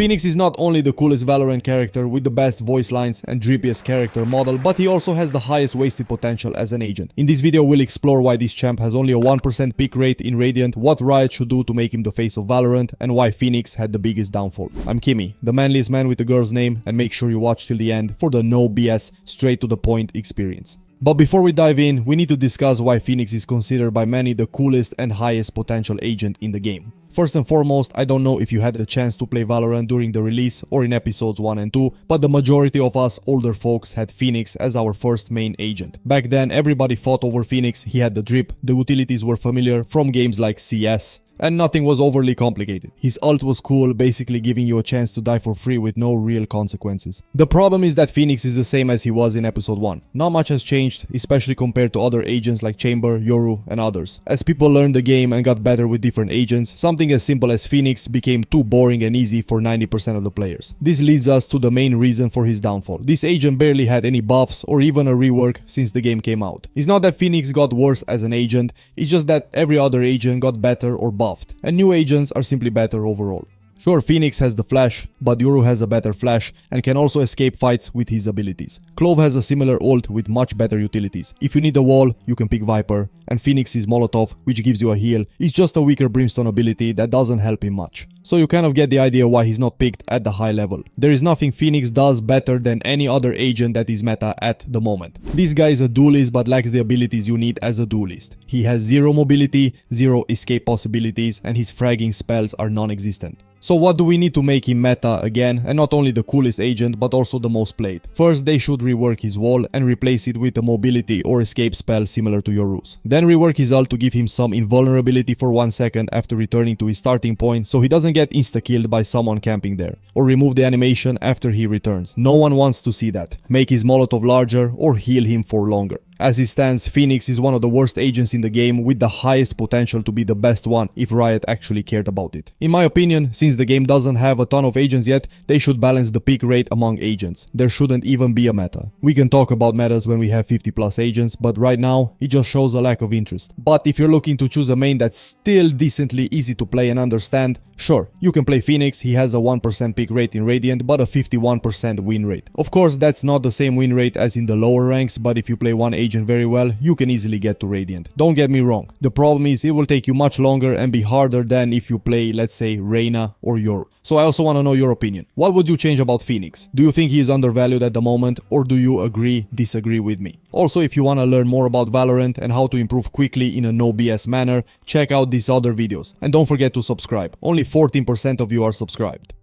Phoenix is not only the coolest Valorant character with the best voice lines and drippiest character model, but he also has the highest wasted potential as an agent. In this video we'll explore why this champ has only a 1% pick rate in Radiant, what Riot should do to make him the face of Valorant, and why Phoenix had the biggest downfall. I'm Kimmy, the manliest man with a girl's name, and make sure you watch till the end for the no BS, straight to the point experience. But before we dive in, we need to discuss why Phoenix is considered by many the coolest and highest potential agent in the game. First and foremost, I don't know if you had the chance to play Valorant during the release or in episodes 1 and 2, but the majority of us older folks had Phoenix as our first main agent. Back then everybody fought over Phoenix, he had the drip, the utilities were familiar from games like CS, and nothing was overly complicated. His ult was cool, basically giving you a chance to die for free with no real consequences. The problem is that Phoenix is the same as he was in episode 1. Not much has changed, especially compared to other agents like Chamber, Yoru and others. As people learned the game and got better with different agents, something as simple as Phoenix became too boring and easy for 90% of the players. This leads us to the main reason for his downfall. This agent barely had any buffs or even a rework since the game came out. It's not that Phoenix got worse as an agent, it's just that every other agent got better or buffed. And new agents are simply better overall. Sure, Phoenix has the flash, but Yoru has a better flash and can also escape fights with his abilities. Clove has a similar ult with much better utilities. If you need a wall, you can pick Viper, and Phoenix's Molotov, which gives you a heal, is just a weaker Brimstone ability that doesn't help him much. So you kind of get the idea why he's not picked at the high level. There is nothing Phoenix does better than any other agent that is meta at the moment. This guy is a duelist but lacks the abilities you need as a duelist. He has zero mobility, zero escape possibilities, and his fragging spells are non-existent. So what do we need to make him meta again, and not only the coolest agent but also the most played? First, they should rework his wall and replace it with a mobility or escape spell similar to Yoru's. Then rework his ult to give him some invulnerability for 1 second after returning to his starting point so he doesn't get insta-killed by someone camping there. Or remove the animation after he returns. No one wants to see that. Make his Molotov larger or heal him for longer. As it stands, Phoenix is one of the worst agents in the game with the highest potential to be the best one if Riot actually cared about it. In my opinion, since the game doesn't have a ton of agents yet, they should balance the pick rate among agents. There shouldn't even be a meta. We can talk about metas when we have 50 plus agents, but right now, it just shows a lack of interest. But if you're looking to choose a main that's still decently easy to play and understand, sure, you can play Phoenix. He has a 1% pick rate in Radiant, but a 51% win rate. Of course, that's not the same win rate as in the lower ranks, but if you play one agent very well, you can easily get to Radiant. Don't get me wrong, the problem is it will take you much longer and be harder than if you play, let's say, Reyna or Yoru. So I also want to know your opinion. What would you change about Phoenix? Do you think he is undervalued at the moment, or do you disagree with me? Also, if you want to learn more about Valorant and how to improve quickly in a no BS manner, check out these other videos. And don't forget to subscribe. Only 14% of you are subscribed.